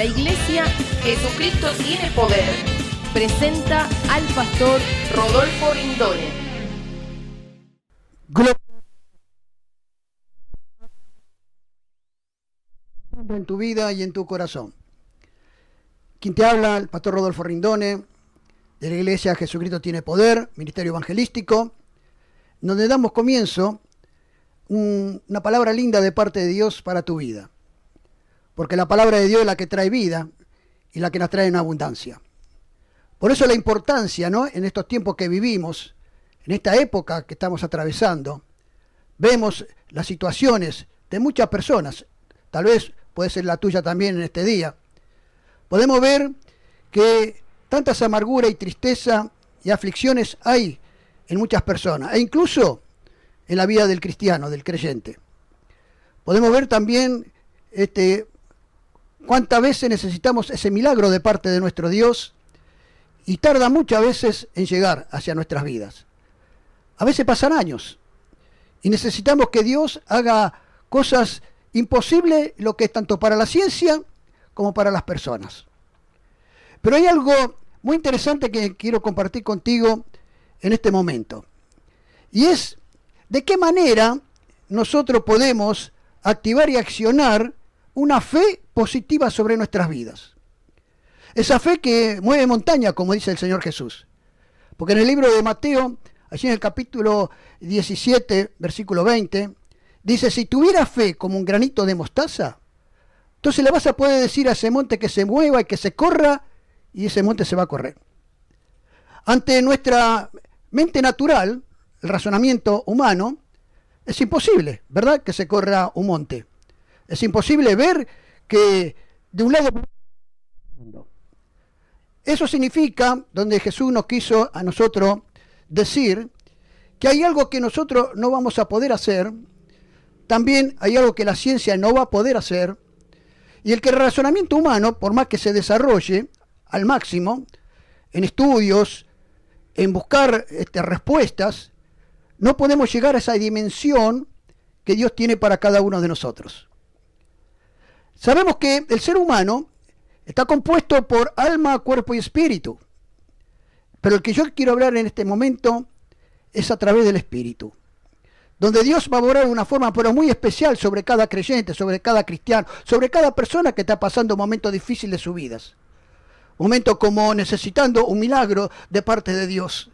La Iglesia Jesucristo tiene poder presenta al pastor Rodolfo Rindone. En tu vida y en tu corazón. Quien te habla, el pastor Rodolfo Rindone, de la Iglesia Jesucristo tiene poder, ministerio evangelístico, donde damos comienzo una palabra linda de parte de Dios para tu vida. Porque la palabra de Dios es la que trae vida y la que nos trae en abundancia. Por eso la importancia, ¿no?, en estos tiempos que vivimos, en esta época que estamos atravesando, vemos las situaciones de muchas personas, tal vez puede ser la tuya también en este día. Podemos ver que tantas amargura y tristeza y aflicciones hay en muchas personas, e incluso en la vida del cristiano, del creyente. Podemos ver también cuántas veces necesitamos ese milagro de parte de nuestro Dios y tarda muchas veces en llegar hacia nuestras vidas. A veces pasan años y necesitamos que Dios haga cosas imposibles, lo que es tanto para la ciencia como para las personas. Pero hay algo muy interesante que quiero compartir contigo en este momento. Y es de qué manera nosotros podemos activar y accionar una fe positiva sobre nuestras vidas. Esa fe que mueve montaña, como dice el Señor Jesús. Porque en el libro de Mateo, allí en el capítulo 17, versículo 20, dice, si tuviera fe como un granito de mostaza, entonces le vas a poder decir a ese monte que se mueva y que se corra, y ese monte se va a correr. Ante nuestra mente natural, el razonamiento humano, es imposible, ¿verdad?, que se corra un monte. Es imposible ver que de un lado... Eso significa, donde Jesús nos quiso a nosotros decir, que hay algo que nosotros no vamos a poder hacer, también hay algo que la ciencia no va a poder hacer, y el que el razonamiento humano, por más que se desarrolle al máximo, en estudios, en buscar respuestas, no podemos llegar a esa dimensión que Dios tiene para cada uno de nosotros. Sabemos que el ser humano está compuesto por alma, cuerpo y espíritu, pero el que yo quiero hablar en este momento es a través del espíritu, donde Dios va a obrar de una forma pero muy especial sobre cada creyente, sobre cada cristiano, sobre cada persona que está pasando momentos difíciles de sus vidas. Momentos como necesitando un milagro de parte de Dios.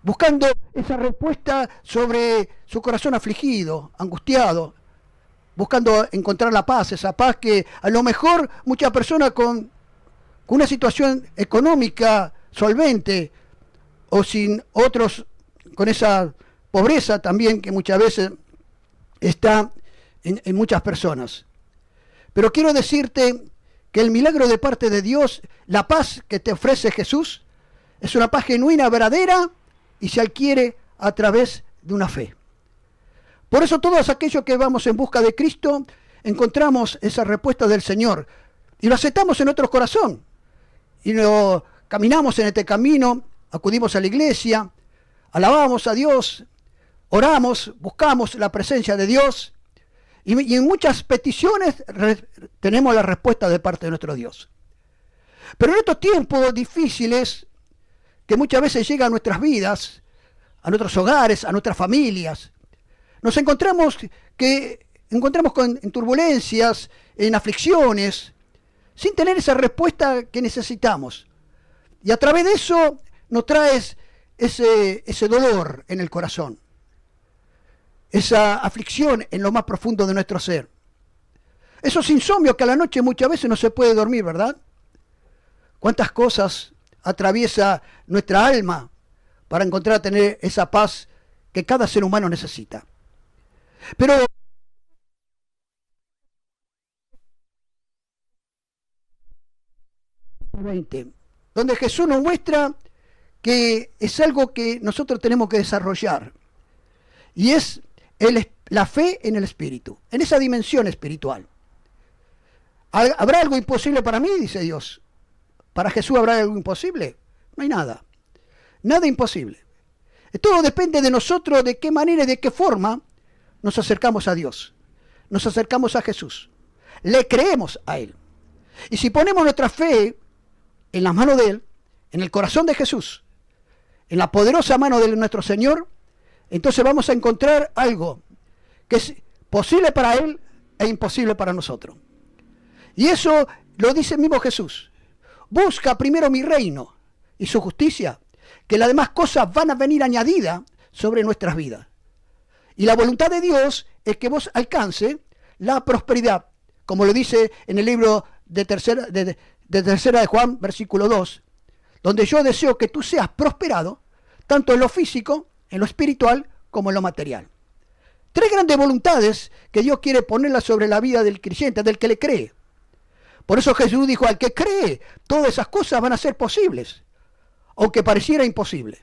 Buscando esa respuesta sobre su corazón afligido, angustiado. Buscando encontrar la paz, esa paz que a lo mejor muchas personas con una situación económica solvente o sin otros con esa pobreza también que muchas veces está en muchas personas. Pero quiero decirte que el milagro de parte de Dios, la paz que te ofrece Jesús, es una paz genuina, verdadera y se adquiere a través de una fe. Por eso todos aquellos que vamos en busca de Cristo encontramos esa respuesta del Señor y lo aceptamos en nuestro corazón y lo caminamos en este camino, acudimos a la iglesia, alabamos a Dios, oramos, buscamos la presencia de Dios y en muchas peticiones tenemos la respuesta de parte de nuestro Dios. Pero en estos tiempos difíciles que muchas veces llegan a nuestras vidas, a nuestros hogares, a nuestras familias, nos encontramos en turbulencias, en aflicciones, sin tener esa respuesta que necesitamos. Y a través de eso nos traes ese dolor en el corazón, esa aflicción en lo más profundo de nuestro ser. Esos insomnios que a la noche muchas veces no se puede dormir, ¿verdad? ¿Cuántas cosas atraviesa nuestra alma para encontrar tener esa paz que cada ser humano necesita? Pero donde Jesús nos muestra que es algo que nosotros tenemos que desarrollar, y es la fe en el Espíritu, en esa dimensión espiritual. ¿Habrá algo imposible para mí?, dice Dios. ¿Para Jesús habrá algo imposible? No hay nada. Nada imposible. Todo depende de nosotros, de qué manera y de qué forma nos acercamos a Dios. Nos acercamos a Jesús. Le creemos a Él. Y si ponemos nuestra fe en las manos de Él, en el corazón de Jesús, en la poderosa mano de nuestro Señor, entonces vamos a encontrar algo que es posible para Él e imposible para nosotros. Y eso lo dice el mismo Jesús. Busca primero mi reino y su justicia, que las demás cosas van a venir añadidas sobre nuestras vidas. Y la voluntad de Dios es que vos alcance la prosperidad, como lo dice en el libro de tercera de Juan, versículo 2, donde yo deseo que tú seas prosperado, tanto en lo físico, en lo espiritual, como en lo material. Tres grandes voluntades que Dios quiere ponerlas sobre la vida del creyente, del que le cree. Por eso Jesús dijo, al que cree, todas esas cosas van a ser posibles, aunque pareciera imposible.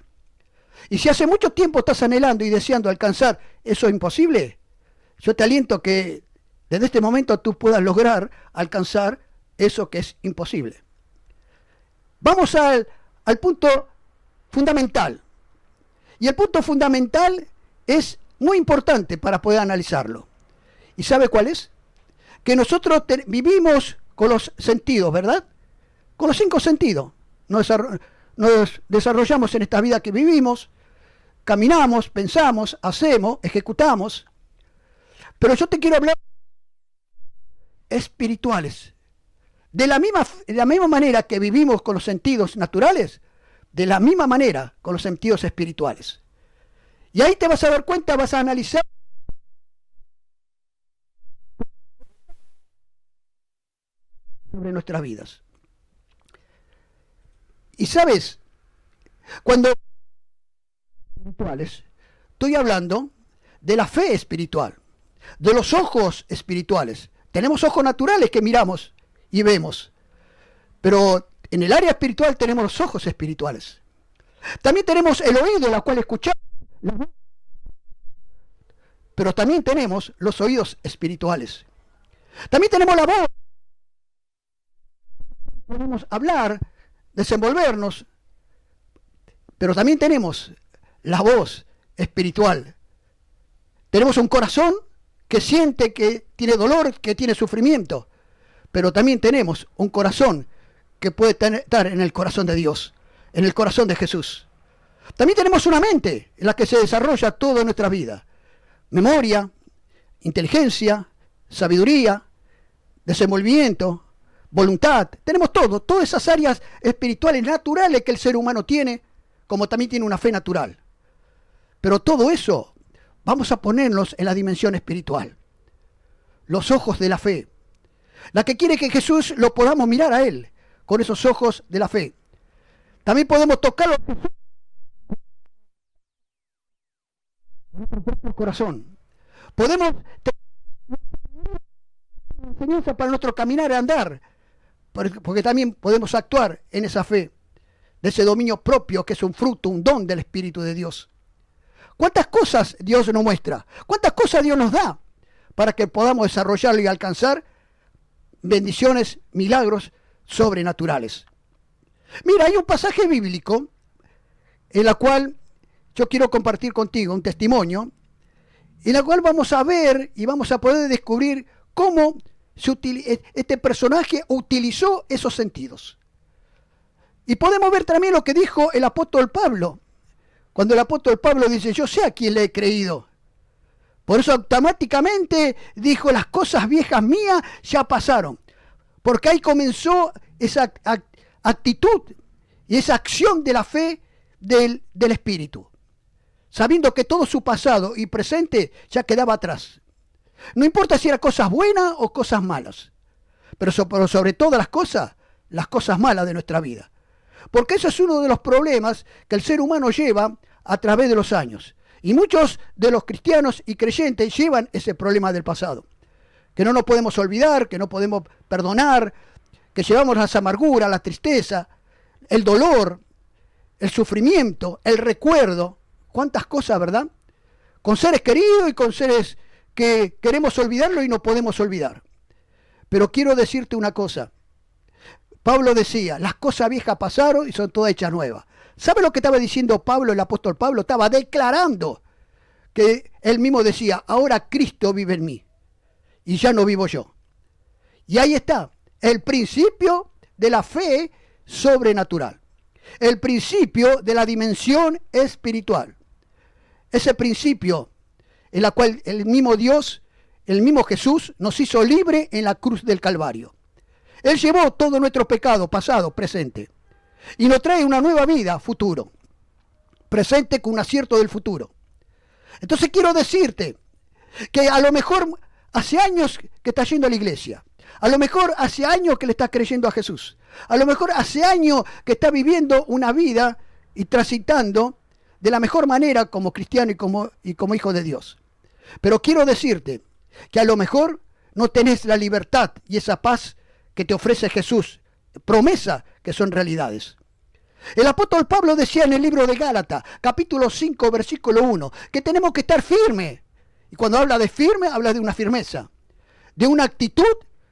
Y si hace mucho tiempo estás anhelando y deseando alcanzar eso imposible, yo te aliento que desde este momento tú puedas lograr alcanzar eso que es imposible. Vamos al punto fundamental. Y el punto fundamental es muy importante para poder analizarlo. ¿Y sabe cuál es? Que nosotros vivimos con los sentidos, ¿verdad? Con los 5 sentidos. Nos desarrollamos en esta vida que vivimos, caminamos, pensamos, hacemos, ejecutamos. Pero yo te quiero hablar espirituales. De la misma manera que vivimos con los sentidos naturales, de la misma manera con los sentidos espirituales. Y ahí te vas a dar cuenta, vas a analizar sobre nuestras vidas. Y sabes, cuando espirituales, estoy hablando de la fe espiritual, de los ojos espirituales. Tenemos ojos naturales que miramos y vemos, pero en el área espiritual tenemos los ojos espirituales. También tenemos el oído, la cual escuchamos, pero también tenemos los oídos espirituales. También tenemos la voz. Podemos hablar, desenvolvernos, pero también tenemos la voz espiritual. Tenemos un corazón que siente, que tiene dolor, que tiene sufrimiento, pero también tenemos un corazón que puede estar en el corazón de Dios, en el corazón de Jesús. También tenemos una mente en la que se desarrolla toda nuestra vida. Memoria, inteligencia, sabiduría, desenvolvimiento, voluntad. Tenemos todo, todas esas áreas espirituales naturales que el ser humano tiene, como también tiene una fe natural. Pero todo eso vamos a ponernos en la dimensión espiritual. Los ojos de la fe. La que quiere que Jesús lo podamos mirar a Él con esos ojos de la fe. También podemos tocarlo con nuestro propio corazón. Podemos tener enseñanza para nuestro caminar y andar, porque también podemos actuar en esa fe, de ese dominio propio que es un fruto, un don del Espíritu de Dios. ¿Cuántas cosas Dios nos muestra? ¿Cuántas cosas Dios nos da para que podamos desarrollarlo y alcanzar bendiciones, milagros sobrenaturales? Mira, hay un pasaje bíblico en la cual yo quiero compartir contigo un testimonio, en la cual vamos a ver y vamos a poder descubrir cómo este personaje utilizó esos sentidos. Y podemos ver también lo que dijo el apóstol Pablo, cuando el apóstol Pablo dice, yo sé a quién le he creído. Por eso automáticamente dijo, las cosas viejas mías ya pasaron. Porque ahí comenzó esa actitud y esa acción de la fe del Espíritu, sabiendo que todo su pasado y presente ya quedaba atrás. No importa si eran cosas buenas o cosas malas, pero sobre todas las cosas malas de nuestra vida. Porque eso es uno de los problemas que el ser humano lleva a través de los años. Y muchos de los cristianos y creyentes llevan ese problema del pasado. Que no nos podemos olvidar, que no podemos perdonar, que llevamos las amarguras, la tristeza, el dolor, el sufrimiento, el recuerdo. ¿Cuántas cosas, verdad? Con seres queridos y con seres que queremos olvidarlo y no podemos olvidar. Pero quiero decirte una cosa. Pablo decía, las cosas viejas pasaron y son todas hechas nuevas. ¿Sabe lo que estaba diciendo Pablo, el apóstol Pablo? Estaba declarando que él mismo decía, ahora Cristo vive en mí y ya no vivo yo. Y ahí está, el principio de la fe sobrenatural, el principio de la dimensión espiritual. Ese principio en la cual el mismo Dios, el mismo Jesús, nos hizo libre en la cruz del Calvario. Él llevó todo nuestro pecado, pasado, presente, y nos trae una nueva vida, futuro, presente con un acierto del futuro. Entonces quiero decirte que a lo mejor hace años que estás yendo a la iglesia, a lo mejor hace años que le estás creyendo a Jesús, a lo mejor hace años que estás viviendo una vida y transitando de la mejor manera como cristiano y como hijo de Dios. Pero quiero decirte que a lo mejor no tenés la libertad y esa paz que te ofrece Jesús, promesa que son realidades. El apóstol Pablo decía en el libro de Gálatas, capítulo 5, versículo 1, que tenemos que estar firmes. Y cuando habla de firme, habla de una firmeza, de una actitud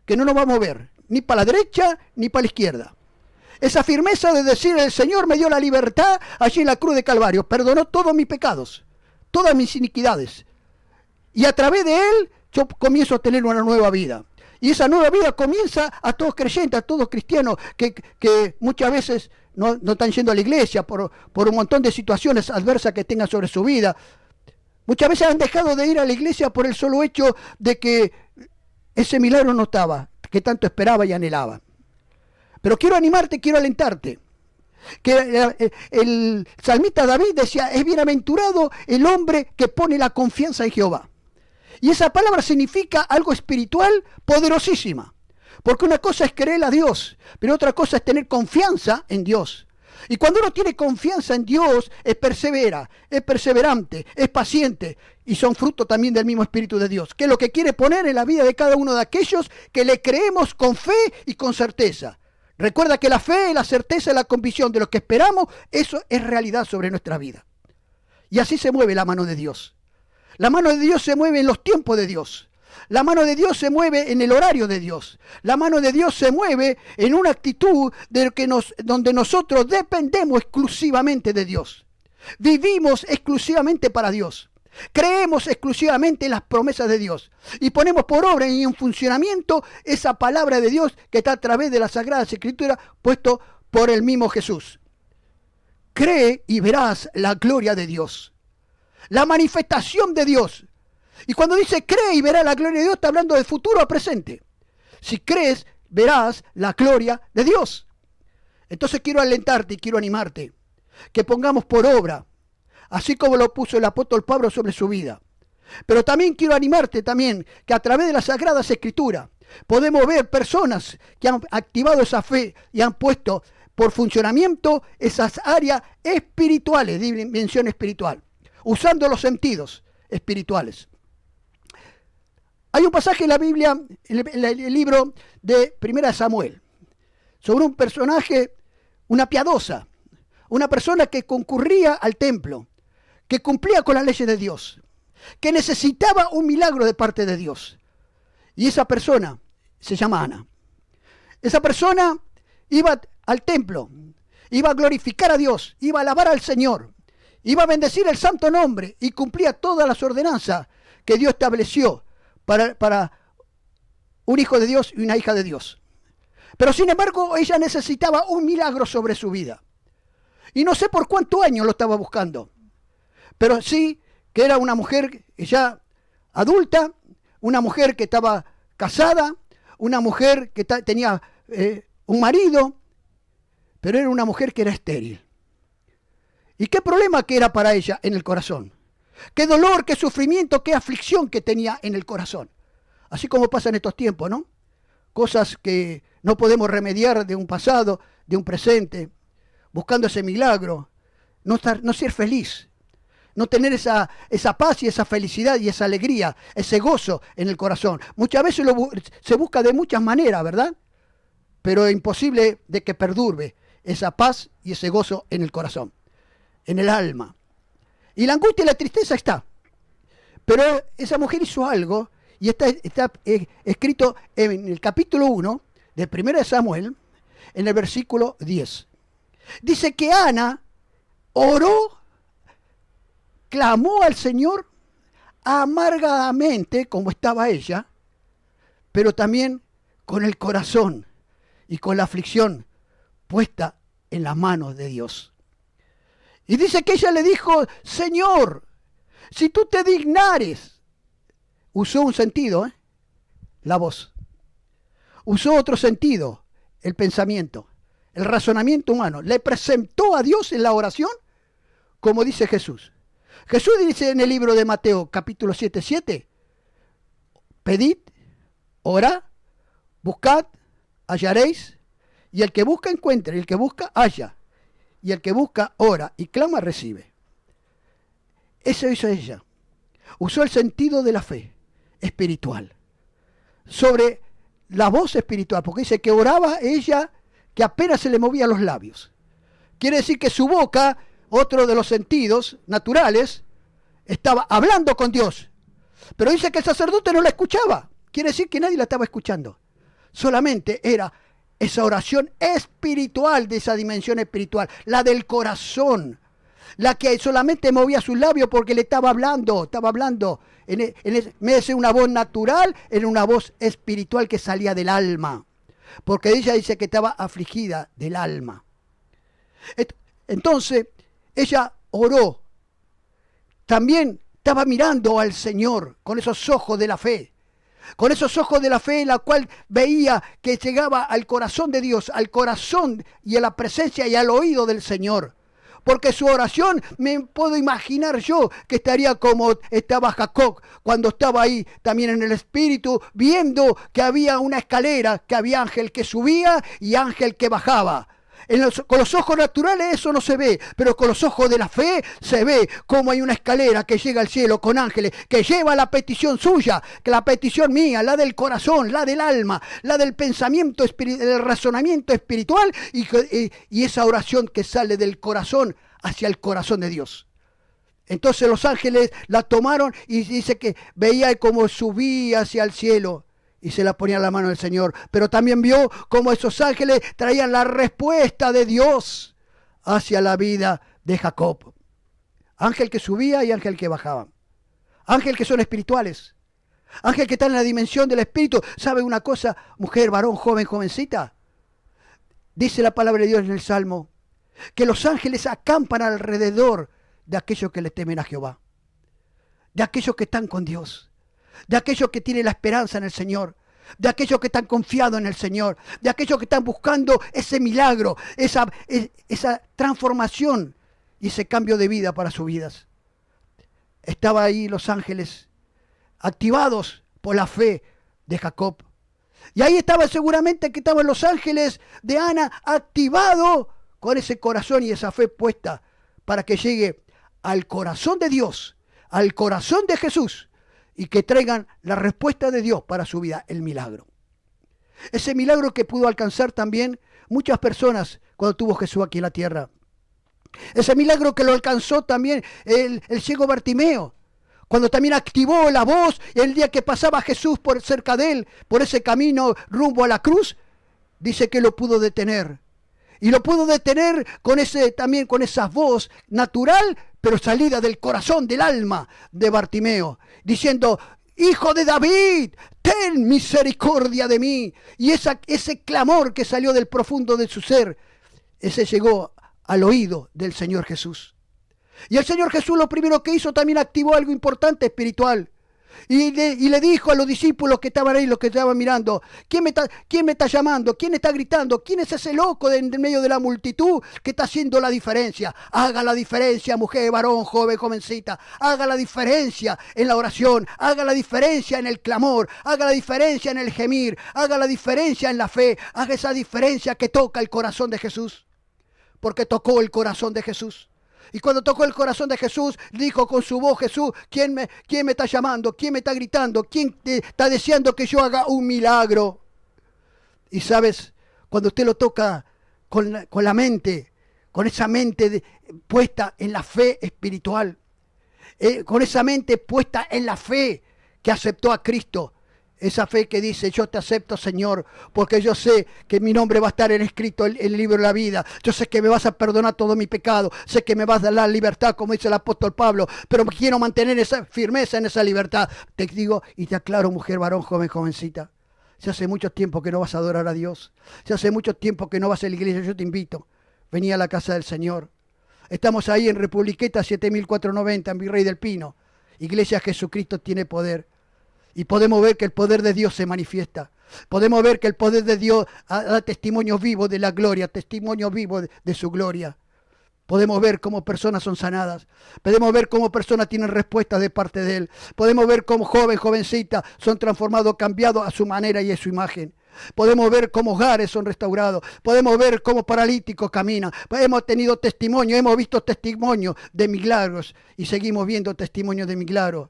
que no nos va a mover, ni para la derecha ni para la izquierda. Esa firmeza de decir, el Señor me dio la libertad allí en la cruz de Calvario, perdonó todos mis pecados, todas mis iniquidades. Y a través de Él yo comienzo a tener una nueva vida. Y esa nueva vida comienza a todos creyentes, a todos cristianos que muchas veces no están yendo a la iglesia por un montón de situaciones adversas que tengan sobre su vida. Muchas veces han dejado de ir a la iglesia por el solo hecho de que ese milagro no estaba, que tanto esperaba y anhelaba. Pero quiero animarte, quiero alentarte. Que el salmista David decía, es bienaventurado el hombre que pone la confianza en Jehová. Y esa palabra significa algo espiritual poderosísima. Porque una cosa es creer a Dios, pero otra cosa es tener confianza en Dios. Y cuando uno tiene confianza en Dios, persevera, es perseverante, es paciente. Y son fruto también del mismo Espíritu de Dios, que es lo que quiere poner en la vida de cada uno de aquellos que le creemos con fe y con certeza. Recuerda que la fe, la certeza y la convicción de lo que esperamos, eso es realidad sobre nuestra vida. Y así se mueve la mano de Dios. La mano de Dios se mueve en los tiempos de Dios. La mano de Dios se mueve en el horario de Dios. La mano de Dios se mueve en una actitud donde nosotros dependemos exclusivamente de Dios. Vivimos exclusivamente para Dios. Creemos exclusivamente en las promesas de Dios. Y ponemos por obra y en funcionamiento esa palabra de Dios que está a través de las Sagradas Escrituras puesto por el mismo Jesús. Cree y verás la gloria de Dios. La manifestación de Dios. Y cuando dice cree y verás la gloria de Dios, está hablando de futuro o presente. Si crees, verás la gloria de Dios. Entonces quiero alentarte y quiero animarte que pongamos por obra, así como lo puso el apóstol Pablo sobre su vida. Pero también quiero animarte también que a través de las Sagradas Escrituras podemos ver personas que han activado esa fe y han puesto por funcionamiento esas áreas espirituales, de dimensión espiritual, usando los sentidos espirituales. Hay un pasaje en la Biblia, en el libro de 1 Samuel, sobre un personaje, una piadosa, una persona que concurría al templo, que cumplía con las leyes de Dios, que necesitaba un milagro de parte de Dios. Y esa persona se llama Ana. Esa persona iba al templo, iba a glorificar a Dios, iba a alabar al Señor, iba a bendecir el santo nombre y cumplía todas las ordenanzas que Dios estableció para un hijo de Dios y una hija de Dios. Pero sin embargo, ella necesitaba un milagro sobre su vida. Y no sé por cuántos años lo estaba buscando. Pero sí que era una mujer ya adulta, una mujer que estaba casada, una mujer que tenía un marido, pero era una mujer que era estéril. ¿Y qué problema que era para ella en el corazón? Qué dolor, qué sufrimiento, qué aflicción que tenía en el corazón. Así como pasa en estos tiempos, ¿no? Cosas que no podemos remediar de un pasado, de un presente, buscando ese milagro, no ser feliz, no tener esa paz y esa felicidad y esa alegría, ese gozo en el corazón. Muchas veces se busca de muchas maneras, ¿verdad? Pero es imposible de que perdure esa paz y ese gozo en el corazón, en el alma. Y la angustia y la tristeza está. Pero esa mujer hizo algo, y está escrito en el capítulo 1 de 1 Samuel, en el versículo 10. Dice que Ana oró, clamó al Señor amargadamente, como estaba ella, pero también con el corazón y con la aflicción puesta en las manos de Dios. Y dice que ella le dijo, Señor, si tú te dignares, usó un sentido, la voz. Usó otro sentido, el pensamiento, el razonamiento humano. Le presentó a Dios en la oración, como dice Jesús. Jesús dice en el libro de Mateo, capítulo 7:7, pedid, orad, buscad, hallaréis, y el que busca encuentra, y el que busca halla, y el que busca ora y clama recibe. Eso hizo ella. Usó el sentido de la fe espiritual sobre la voz espiritual, porque dice que oraba ella que apenas se le movían los labios. Quiere decir que su boca, otro de los sentidos naturales, estaba hablando con Dios. Pero dice que el sacerdote no la escuchaba. Quiere decir que nadie la estaba escuchando. Solamente era esa oración espiritual, de esa dimensión espiritual, la del corazón, la que solamente movía sus labios porque le estaba hablando. En vez de una voz natural, era una voz espiritual que salía del alma. Porque ella dice que estaba afligida del alma. Entonces, ella oró. También estaba mirando al Señor con esos ojos de la fe. Con esos ojos de la fe en la cual veía que llegaba al corazón de Dios, al corazón y a la presencia y al oído del Señor. Porque su oración, me puedo imaginar yo que estaría como estaba Jacob cuando estaba ahí también en el espíritu, viendo que había una escalera, que había ángel que subía y ángel que bajaba. Con los ojos naturales eso no se ve, pero con los ojos de la fe se ve cómo hay una escalera que llega al cielo con ángeles, que lleva la petición suya, que la petición mía, la del corazón, la del alma, la del pensamiento, del razonamiento espiritual y esa oración que sale del corazón hacia el corazón de Dios. Entonces los ángeles la tomaron y dice que veía cómo subía hacia el cielo. Y se la ponía en la mano del Señor. Pero también vio cómo esos ángeles traían la respuesta de Dios hacia la vida de Jacob. Ángel que subía y ángel que bajaba. Ángel que son espirituales. Ángel que están en la dimensión del espíritu. ¿Sabe una cosa, mujer, varón, joven, jovencita? Dice la palabra de Dios en el Salmo, que los ángeles acampan alrededor de aquellos que le temen a Jehová. De aquellos que están con Dios. De aquellos que tienen la esperanza en el Señor, de aquellos que están confiados en el Señor, de aquellos que están buscando ese milagro, esa transformación y ese cambio de vida para sus vidas. Estaban ahí los ángeles activados por la fe de Jacob. Y ahí estaba seguramente que estaban los ángeles de Ana activados con ese corazón y esa fe puesta para que llegue al corazón de Dios, al corazón de Jesús, y que traigan la respuesta de Dios para su vida, el milagro. Ese milagro que pudo alcanzar también muchas personas cuando tuvo Jesús aquí en la tierra. Ese milagro que lo alcanzó también el ciego Bartimeo, cuando también activó la voz el día que pasaba Jesús por cerca de él, por ese camino rumbo a la cruz, dice que lo pudo detener. Y lo pudo detener también con esa voz natural, pero salida del corazón, del alma de Bartimeo, diciendo, Hijo de David, ten misericordia de mí. Y ese clamor que salió del profundo de su ser, ese llegó al oído del Señor Jesús. Y el Señor Jesús lo primero que hizo también activó algo importante espiritual. Y le dijo a los discípulos que estaban ahí, los que estaban mirando, ¿quién me está llamando? ¿Quién está gritando? ¿Quién es ese loco en medio de la multitud que está haciendo la diferencia? Haga la diferencia, mujer, varón, joven, jovencita. Haga la diferencia en la oración. Haga la diferencia en el clamor. Haga la diferencia en el gemir. Haga la diferencia en la fe. Haga esa diferencia que toca el corazón de Jesús. Porque tocó el corazón de Jesús. Y cuando tocó el corazón de Jesús, dijo con su voz, Jesús, ¿quién me está llamando? ¿Quién me está gritando? ¿Quién está deseando que yo haga un milagro? Y sabes, cuando usted lo toca con la mente, con esa mente puesta en la fe espiritual, con esa mente puesta en la fe que aceptó a Cristo, esa fe que dice, yo te acepto, Señor, porque yo sé que mi nombre va a estar escrito en el libro de la vida. Yo sé que me vas a perdonar todo mi pecado. Sé que me vas a dar la libertad, como dice el apóstol Pablo. Pero quiero mantener esa firmeza en esa libertad. Te digo y te aclaro, mujer, varón, joven, jovencita. Si hace mucho tiempo que no vas a adorar a Dios, si hace mucho tiempo que no vas a la iglesia, yo te invito. Vení a la casa del Señor. Estamos ahí en Republiqueta 7490, en Virrey del Pino. Iglesia Jesucristo tiene poder. Y podemos ver que el poder de Dios se manifiesta. Podemos ver que el poder de Dios da testimonio vivo de la gloria, testimonio vivo de su gloria. Podemos ver cómo personas son sanadas. Podemos ver cómo personas tienen respuestas de parte de Él. Podemos ver cómo jovencita son transformados, cambiados a su manera y a su imagen. Podemos ver cómo hogares son restaurados. Podemos ver cómo paralíticos caminan. Hemos tenido testimonio, hemos visto testimonios de milagros y seguimos viendo testimonios de milagros.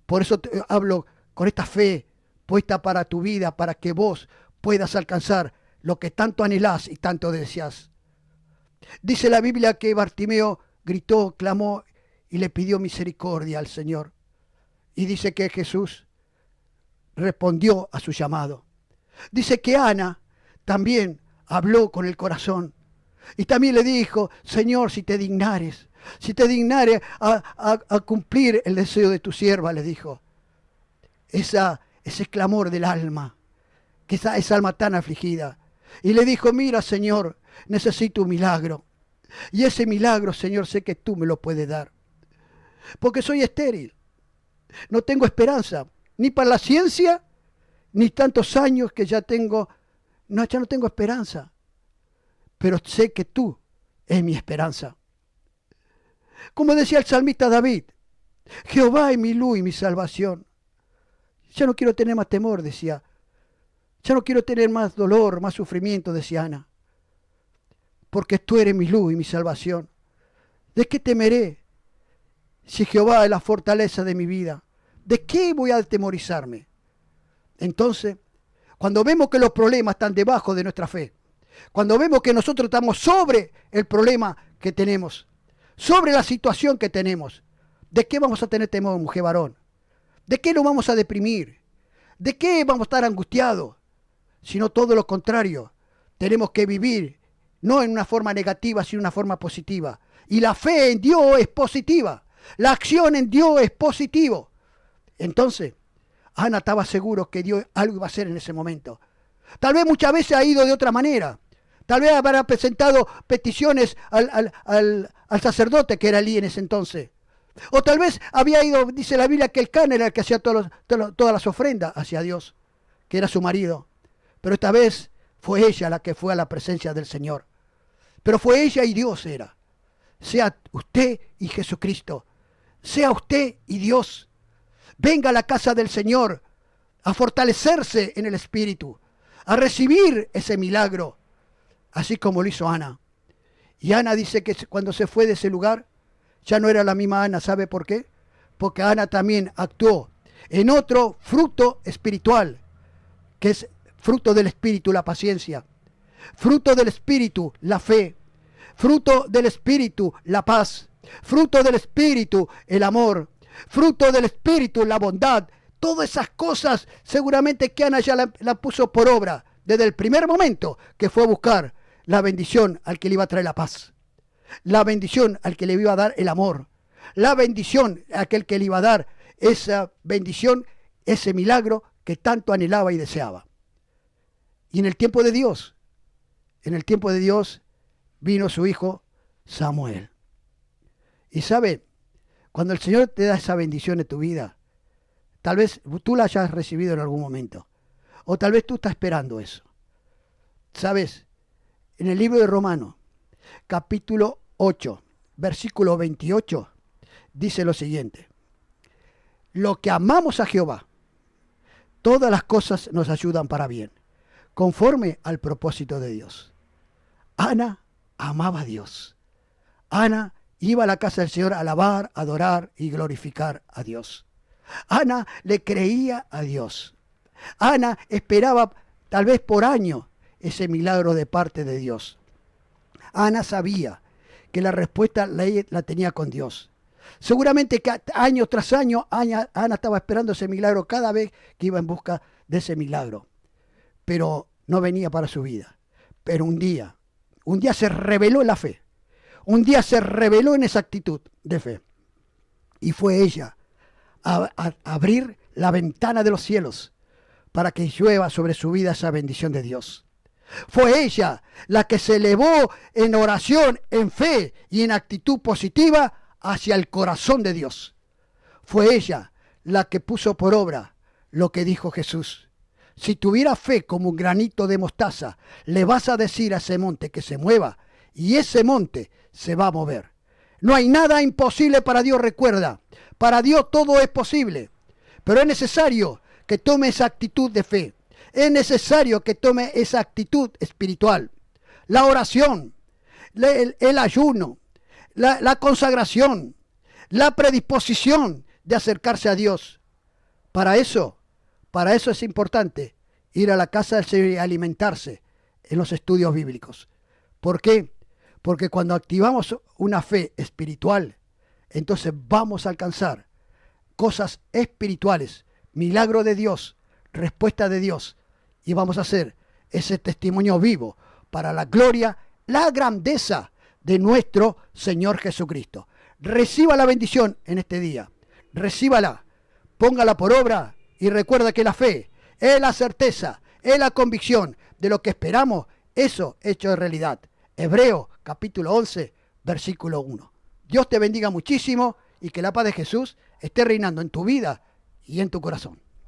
Por eso te hablo con esta fe puesta para tu vida, para que vos puedas alcanzar lo que tanto anhelás y tanto deseás. Dice la Biblia que Bartimeo gritó, clamó y le pidió misericordia al Señor. Y dice que Jesús respondió a su llamado. Dice que Ana también habló con el corazón. Y también le dijo, Señor, si te dignares a cumplir el deseo de tu sierva, le dijo. Ese clamor del alma, que esa alma tan afligida. Y le dijo, mira, Señor, necesito un milagro. Y ese milagro, Señor, sé que tú me lo puedes dar. Porque soy estéril. No tengo esperanza, ni para la ciencia, ni tantos años que ya tengo. No, ya no tengo esperanza. Pero sé que tú es mi esperanza. Como decía el salmista David, Jehová es mi luz y mi salvación. Ya no quiero tener más temor, decía. Ya no quiero tener más dolor, más sufrimiento, decía Ana. Porque tú eres mi luz y mi salvación. ¿De qué temeré si Jehová es la fortaleza de mi vida? ¿De qué voy a atemorizarme? Entonces, cuando vemos que los problemas están debajo de nuestra fe, cuando vemos que nosotros estamos sobre el problema que tenemos, sobre la situación que tenemos, ¿de qué vamos a tener temor, mujer varón? ¿De qué nos vamos a deprimir? ¿De qué vamos a estar angustiados? Sino todo lo contrario. Tenemos que vivir no en una forma negativa, sino en una forma positiva. Y la fe en Dios es positiva. La acción en Dios es positivo. Entonces, Ana estaba seguro que Dios algo iba a hacer en ese momento. Tal vez muchas veces ha ido de otra manera. Tal vez habrá presentado peticiones al sacerdote que era Elí en ese entonces. O tal vez había ido, dice la Biblia, que el Can era el que hacía todas las ofrendas hacia Dios, que era su marido. Pero esta vez fue ella la que fue a la presencia del Señor. Pero fue ella y Dios era. Sea usted y Jesucristo. Sea usted y Dios. Venga a la casa del Señor a fortalecerse en el Espíritu, a recibir ese milagro, así como lo hizo Ana. Y Ana dice que cuando se fue de ese lugar, ya no era la misma Ana. ¿Sabe por qué? Porque Ana también actuó en otro fruto espiritual, que es fruto del Espíritu, la paciencia. Fruto del Espíritu, la fe. Fruto del Espíritu, la paz. Fruto del Espíritu, el amor. Fruto del Espíritu, la bondad. Todas esas cosas seguramente que Ana ya la puso por obra desde el primer momento que fue a buscar la bendición al que le iba a traer la paz. La bendición al que le iba a dar el amor. La bendición a aquel que le iba a dar esa bendición, ese milagro que tanto anhelaba y deseaba. Y en el tiempo de Dios vino su hijo Samuel. Y sabe, cuando el Señor te da esa bendición en tu vida, tal vez tú la hayas recibido en algún momento, o tal vez tú estás esperando eso. Sabes, en el libro de Romanos, capítulo 8, versículo 28, dice lo siguiente: lo que amamos a Jehová, todas las cosas nos ayudan para bien, conforme al propósito de Dios. Ana amaba a Dios. Ana iba a la casa del Señor a alabar, adorar y glorificar a Dios. Ana le creía a Dios. Ana esperaba tal vez por años ese milagro de parte de Dios. Ana sabía que la respuesta la tenía con Dios. Seguramente que año tras año Ana estaba esperando ese milagro cada vez que iba en busca de ese milagro. Pero no venía para su vida. Pero un día se reveló en la fe. Un día se reveló en esa actitud de fe. Y fue ella a abrir la ventana de los cielos para que llueva sobre su vida esa bendición de Dios. Fue ella la que se elevó en oración, en fe y en actitud positiva hacia el corazón de Dios. Fue ella la que puso por obra lo que dijo Jesús. Si tuviera fe como un granito de mostaza, le vas a decir a ese monte que se mueva y ese monte se va a mover. No hay nada imposible para Dios, recuerda. Para Dios todo es posible. Pero es necesario que tome esa actitud de fe. Es necesario que tome esa actitud espiritual. La oración, el ayuno, la consagración, la predisposición de acercarse a Dios. Para eso es importante ir a la casa del Señor y alimentarse en los estudios bíblicos. ¿Por qué? Porque cuando activamos una fe espiritual, entonces vamos a alcanzar cosas espirituales, milagro de Dios, respuesta de Dios, y vamos a hacer ese testimonio vivo para la gloria, la grandeza de nuestro Señor Jesucristo. Reciba la bendición en este día, recíbala, póngala por obra y recuerda que la fe es la certeza, es la convicción de lo que esperamos, eso hecho de realidad. Hebreos capítulo 11, versículo 1. Dios te bendiga muchísimo y que la paz de Jesús esté reinando en tu vida y en tu corazón.